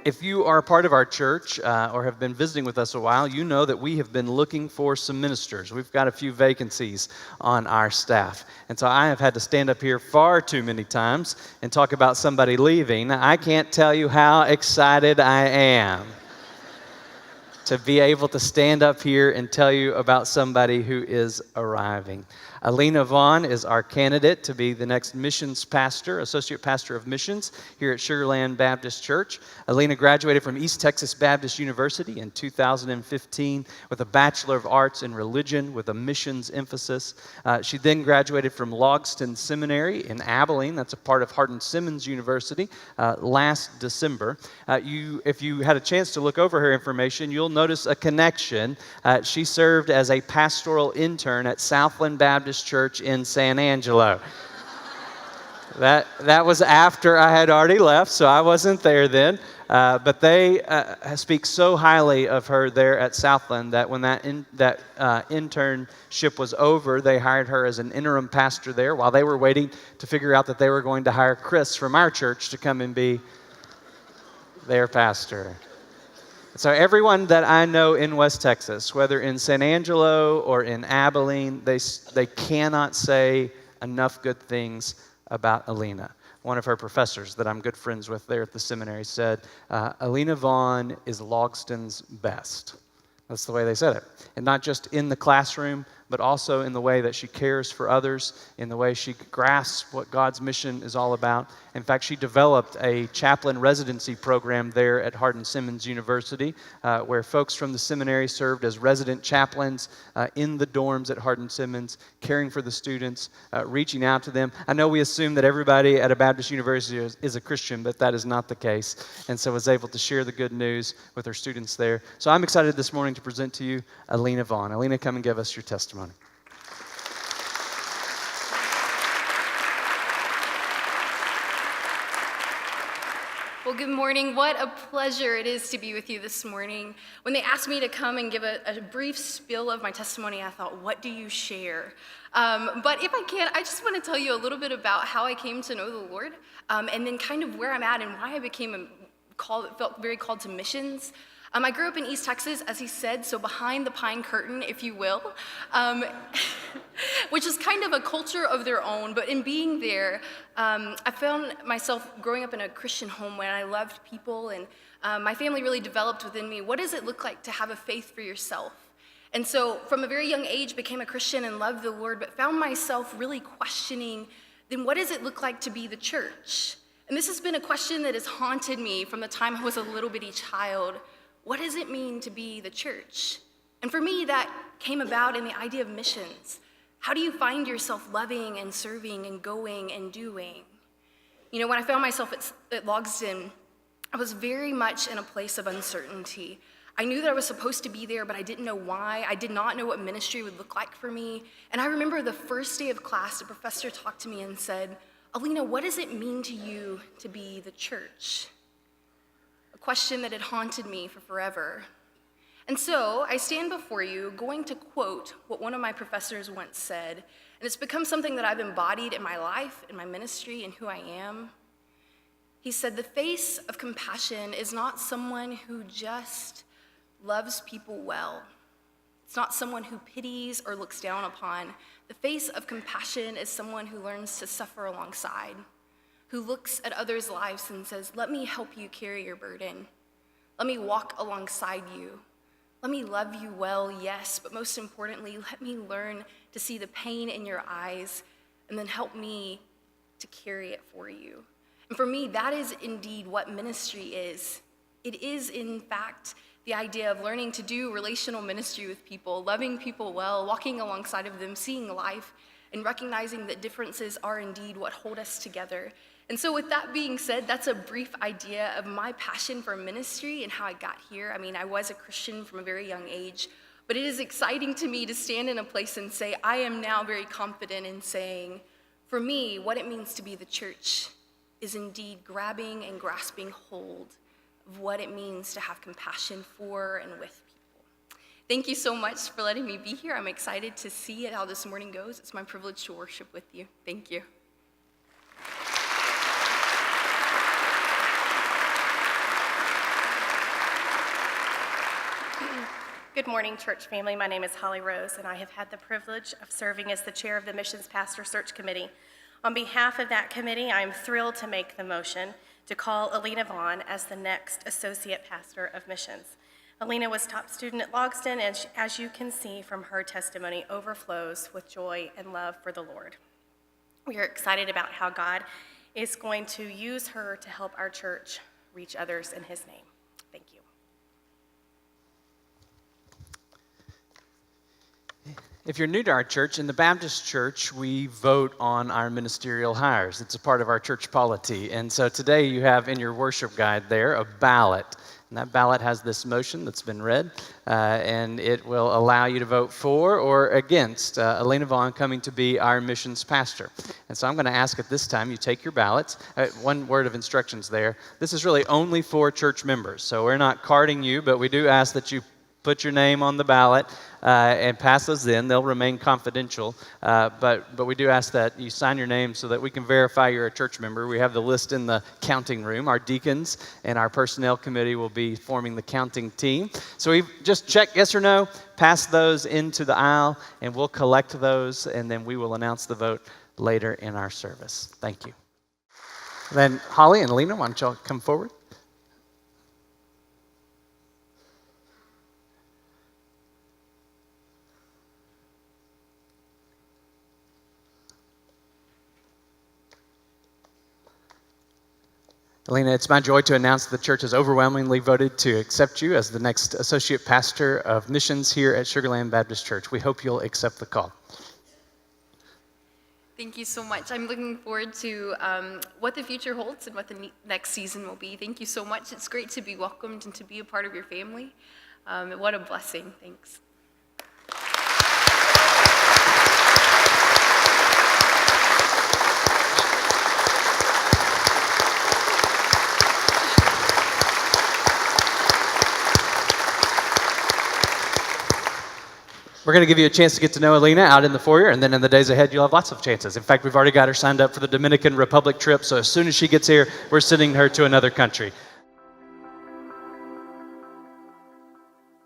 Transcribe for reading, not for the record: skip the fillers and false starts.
If you are a part of our church or have been visiting with us a while, you know that we have been looking for some ministers. We've got a few vacancies on our staff. And so I have had to stand up here far too many times and talk about somebody leaving. I can't tell you how excited I am to be able to stand up here and tell you about somebody who is arriving. Alena Vaughn is our candidate to be the next missions pastor, associate pastor of missions here at Sugar Land Baptist Church. Alena graduated from East Texas Baptist University in 2015 with a Bachelor of Arts in Religion with a missions emphasis. She then graduated from Logston Seminary in Abilene, that's a part of Hardin Simmons University, last December. If you had a chance to look over her information, you'll notice a connection. She served as a pastoral intern at Southland Baptist Church in San Angelo. That was after I had already left, so I wasn't there then. But they speak so highly of her there at Southland that when that internship was over, they hired her as an interim pastor there while they were waiting to figure out that they were going to hire Chris from our church to come and be their pastor. So everyone that I know in West Texas, whether in San Angelo or in Abilene, they cannot say enough good things about Alena. One of her professors that I'm good friends with there at the seminary said, Alena Vaughn is Logston's best. That's the way they said it. And not just in the classroom, but also in the way that she cares for others, in the way she grasps what God's mission is all about. In fact, she developed a chaplain residency program there at Hardin Simmons University, where folks from the seminary served as resident chaplains in the dorms at Hardin Simmons, caring for the students, reaching out to them. I know we assume that everybody at a Baptist university is a Christian, but that is not the case. And so was able to share the good news with her students there. So I'm excited this morning to present to you Alena Vaughn. Alena, come and give us your testimony. Well, good morning. What a pleasure it is to be with you this morning. When they asked me to come and give a brief spiel of my testimony, I thought, what do you share? But if I can, I just want to tell you a little bit about how I came to know the Lord, and then kind of where I'm at and why I felt very called to missions. I grew up in East Texas, as he said, so behind the pine curtain, if you will, which is kind of a culture of their own. But in being there, I found myself growing up in a Christian home where I loved people, and my family really developed within me, what does it look like to have a faith for yourself? And so from a very young age, became a Christian and loved the Lord, but found myself really questioning, then what does it look like to be the church? And this has been a question that has haunted me from the time I was a little bitty child. What does it mean to be the church? And for me, that came about in the idea of missions. How do you find yourself loving and serving and going and doing? You know, when I found myself at Logston, I was very much in a place of uncertainty. I knew that I was supposed to be there, but I didn't know why. I did not know what ministry would look like for me. And I remember the first day of class, the professor talked to me and said, Alena, what does it mean to you to be the church? A question that had haunted me for forever. And so I stand before you going to quote what one of my professors once said, and it's become something that I've embodied in my life, in my ministry, and who I am. He said, the face of compassion is not someone who just loves people well. It's not someone who pities or looks down upon. The face of compassion is someone who learns to suffer alongside, who looks at others' lives and says, let me help you carry your burden. Let me walk alongside you. Let me love you well, yes, but most importantly, let me learn to see the pain in your eyes and then help me to carry it for you. And for me, that is indeed what ministry is. It is, in fact, the idea of learning to do relational ministry with people, loving people well, walking alongside of them, seeing life, and recognizing that differences are indeed what hold us together. And so with that being said, that's a brief idea of my passion for ministry and how I got here. I mean, I was a Christian from a very young age, but it is exciting to me to stand in a place and say, I am now very confident in saying, for me, what it means to be the church is indeed grabbing and grasping hold of what it means to have compassion for and with people. Thank you so much for letting me be here. I'm excited to see how this morning goes. It's my privilege to worship with you. Thank you. Good morning, church family. My name is Holly Rose, and I have had the privilege of serving as the chair of the Missions Pastor Search Committee. On behalf of that committee, I am thrilled to make the motion to call Alena Vaughn as the next Associate Pastor of Missions. Alena was top student at Logsdon, and as you can see from her testimony, overflows with joy and love for the Lord. We are excited about how God is going to use her to help our church reach others in his name. Thank you. If you're new to our church, in the Baptist church, we vote on our ministerial hires. It's a part of our church polity. And so today you have in your worship guide there a ballot. And that ballot has this motion that's been read, and it will allow you to vote for or against Alena Vaughn coming to be our missions pastor. And so I'm going to ask at this time you take your ballots. One word of instructions there. This is really only for church members. So we're not carding you, but we do ask that you put your name on the ballot and pass those in. They'll remain confidential, but we do ask that you sign your name so that we can verify you're a church member. We have the list in the counting room. Our deacons and our personnel committee will be forming the counting team. So we just check yes or no, pass those into the aisle, and we'll collect those, and then we will announce the vote later in our service. Thank you. Then Holly and Alena, why don't y'all come forward? Alena, it's my joy to announce the church has overwhelmingly voted to accept you as the next associate pastor of missions here at Sugar Land Baptist Church. We hope you'll accept the call. Thank you so much. I'm looking forward to what the future holds and what the next season will be. Thank you so much. It's great to be welcomed and to be a part of your family. What a blessing. Thanks. We're going to give you a chance to get to know Alena out in the foyer, and then in the days ahead, you'll have lots of chances. In fact, we've already got her signed up for the Dominican Republic trip, so as soon as she gets here, we're sending her to another country.